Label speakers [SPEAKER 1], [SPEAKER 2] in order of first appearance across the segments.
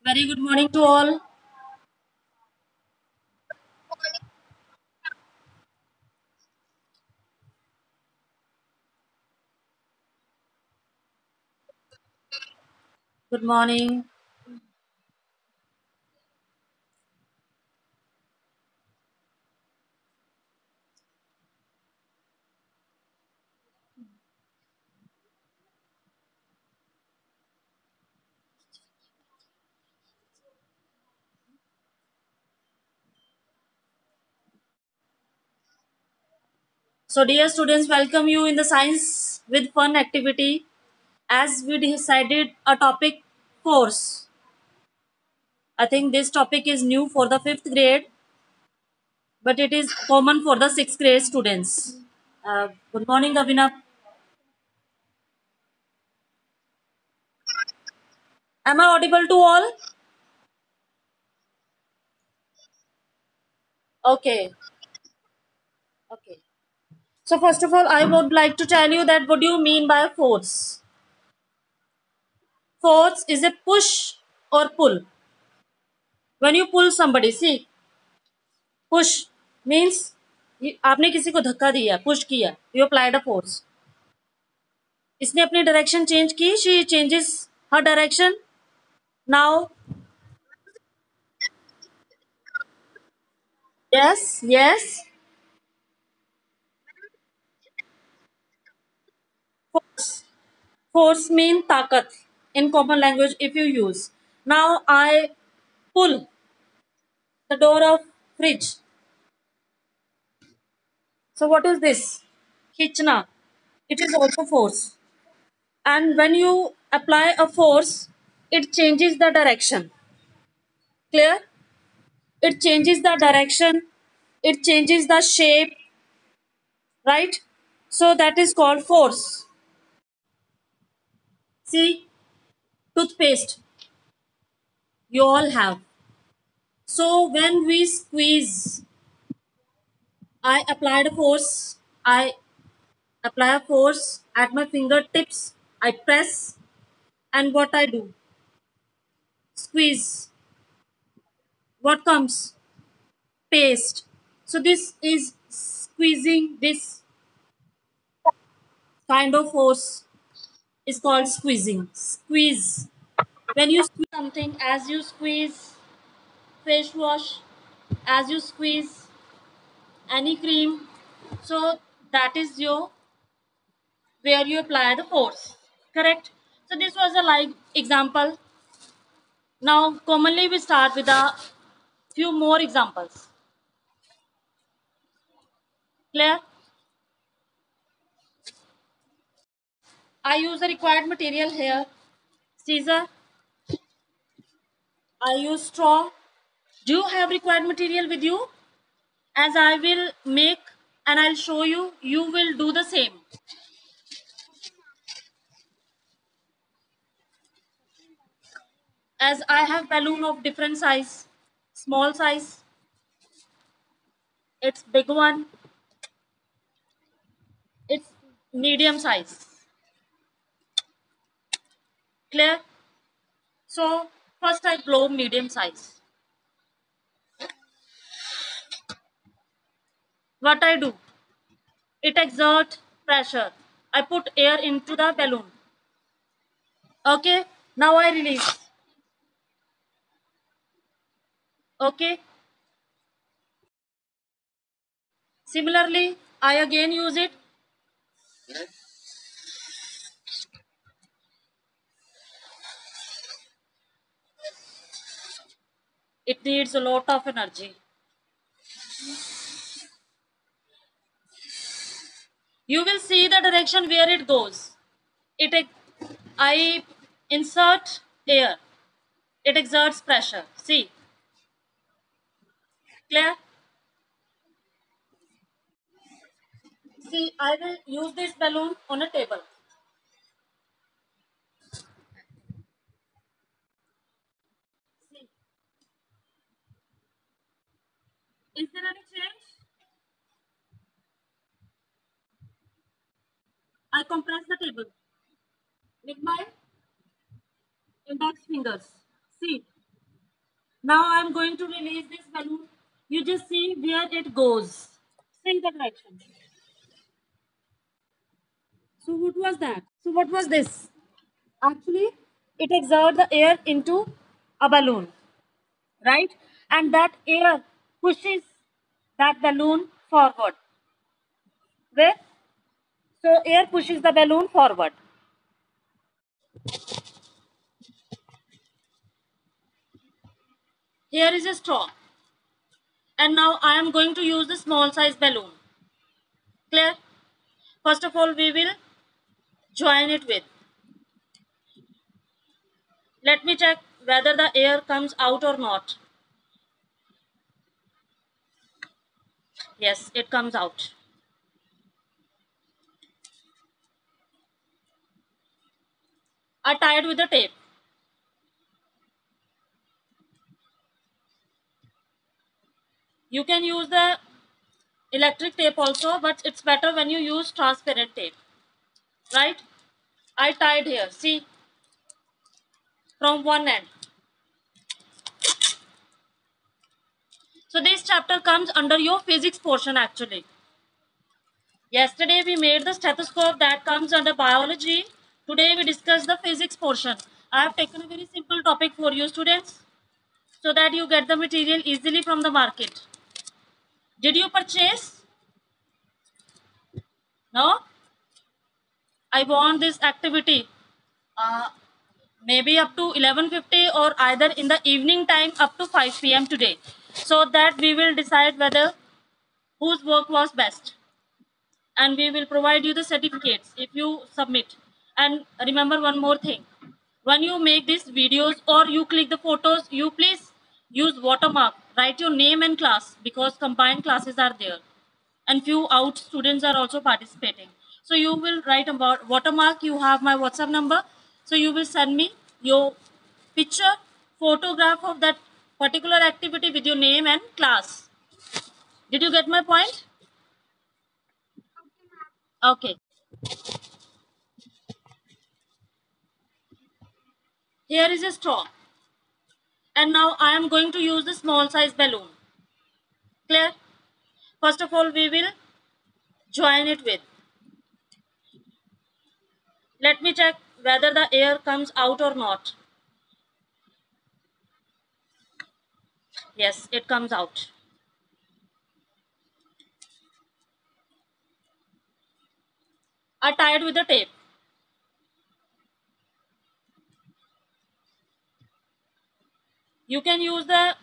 [SPEAKER 1] Very good morning to all. Good morning. So, dear students, welcome you in the Science with Fun activity. As we decided a topic force. I think this topic is new for the fifth grade, but it is common for the sixth grade students. Good morning, Avina. Am I audible to all? Okay. Okay. So, first of all, I would like to tell you that what do you mean by force? Force is a push or pull. When you pull somebody, see, push means आपने किसी को धक्का दिया, push किया, you applied a force. इसने अपनी direction change की, she changes her direction. Now yes yes. Force, force mean ताकत in common language if you use. Now I pull the door of fridge. So what is this? Khicna. It is also force. And when you apply a force, it changes the direction. Clear? It changes the direction, it changes the shape, right? So that is called force. See, toothpaste you all have. So when we squeeze, I applied a force. I apply a force at my fingertips. I press, and what I do? Squeeze. What comes? Paste. So this is squeezing. This kind of force is called squeezing. Squeeze. When you squeeze something, as you squeeze face wash, as you squeeze any cream, so that is your where you apply the force, correct? So this was a like example. Now commonly we start with a few more examples. Clear? I use the required material here. Caesar, I use straw. Do you have required material with you? As I will make and I'll show you, you will do the same. As I have balloon of different size, small size, it's big one, it's medium size. Clear? So first I blow medium size. What I do? It exert pressure. I put air into the balloon. Okay. Now I release. Okay. Similarly, I again use it. It needs a lot of energy. You will see the direction where it goes. It I insert air. It exerts pressure. See, clear? See, I will use this balloon on a table. See, is there any change? I compress the table with my index fingers. See, Now I'm going to release this balloon. You just see where it goes. See the direction. So what was that? So what was this? Actually, it exerts the air into a balloon, right? And that air pushes that balloon forward. Where? So air pushes the balloon forward. Here is a straw. And now I am going to use the small size balloon. Clear? First of all, we will join it with. Let me check whether the air comes out or not. Yes, it comes out. I tied with the tape. You can use the electric tape also, but it's better when you use transparent tape. Right? I tied here. See, from one end. So this chapter comes under your physics portion actually. Yesterday we made the stethoscope that comes under biology. Today we discuss the physics portion. I have taken a very simple topic for you students so that you get the material easily from the market. Did you purchase? No? I want this activity. Uh, Maybe up to 11:50 or either in the evening time up to 5 p.m. today, so that we will decide whether whose work was best, and we will provide you the certificates if you submit. And remember one more thing, when you make these videos or you click the photos, you please use watermark, write your name and class, because combined classes are there and few out students are also participating. So you will write about watermark. You have my WhatsApp number, so you will send me your picture, photograph of that particular activity with your name and class. Did you get my point? Okay. Here is a straw. And now I am going to use the small size balloon. Clear? First of all, we will join it with. Let me check whether the air comes out or not. Yes, it comes out. I tied with the tape. You can use the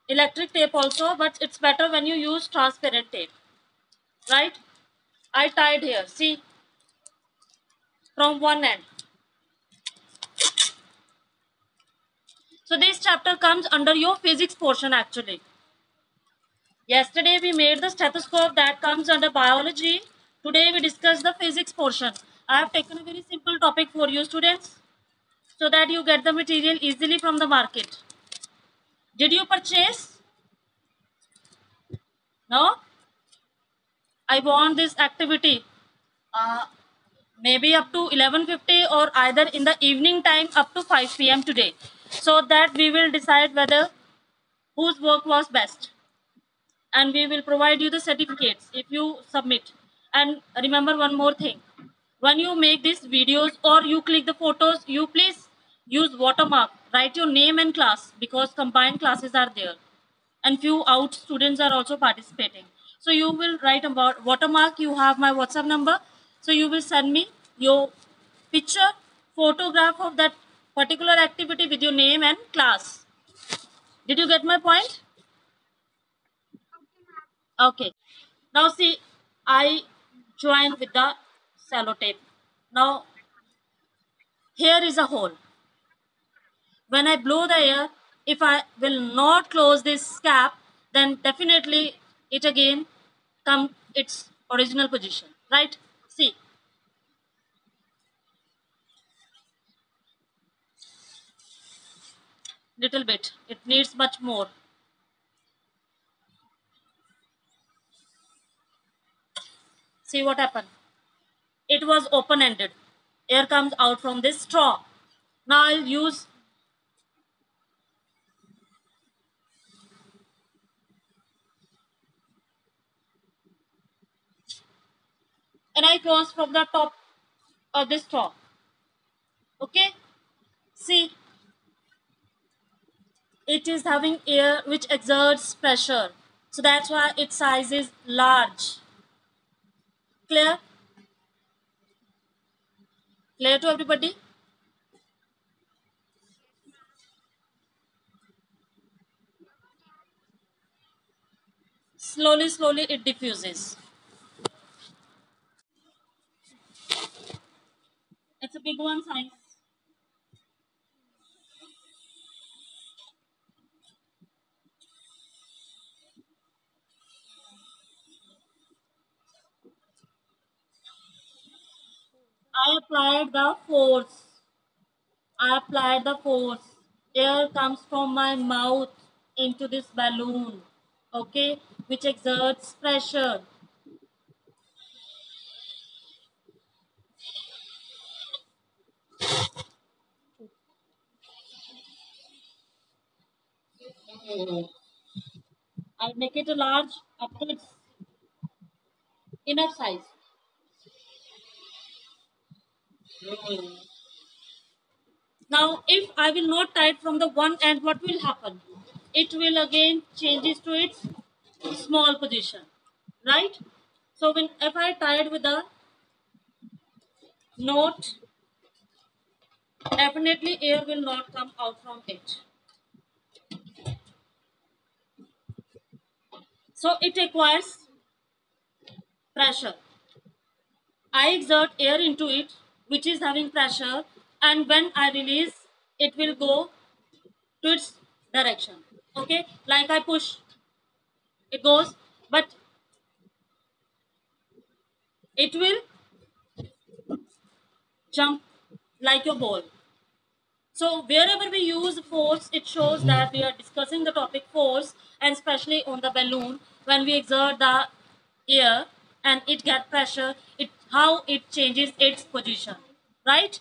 [SPEAKER 1] electric tape also, but it's better when you use transparent tape. Right? I tied here. See, from one end. So this chapter comes under your physics portion actually. Yesterday we made the stethoscope that comes under biology. Today we discuss the physics portion. I have taken a very simple topic for you students so that you get the material easily from the market. Did you purchase? No? I want this activity. Uh, Maybe up to 11:50 or either in the evening time up to 5 p.m. today, so that we will decide whether whose work was best, and we will provide you the certificates if you submit. And remember one more thing, when you make these videos or you click the photos, you please use watermark, write your name and class, because combined classes are there and few out students are also participating. So you will write about watermark. You have my WhatsApp number, so you will send me your picture, photograph of that particular activity with your name and class. Did you get my point? Okay. Now see, I join with the sellotape. Now here is a hole. When I blow the air, if I will not close this cap, then definitely it again come its original position, right? See, little bit. It needs much more. See what happened. It was open-ended. Air comes out from this straw. Now I'll use goes from the top of the straw. Okay, see, it is having air which exerts pressure, so that's why its size is large. Clear? Clear to everybody? Slowly, slowly it diffuses. It's a big one size. I applied the force. I applied the force. Air comes from my mouth into this balloon, okay, which exerts pressure. I'll make it a large up to its enough size. Now, if I will not tie it from the one end, what will happen? It will again changes to its small position, right? So when if I tie it with a knot, definitely air will not come out from it. So it requires pressure. I exert air into it, which is having pressure, and when I release, it will go to its direction. Okay, like I push, it goes, but it will jump like your ball. So wherever we use force, it shows that we are discussing the topic force, and especially on the balloon, when we exert the air and it get pressure, it how it changes its position, right?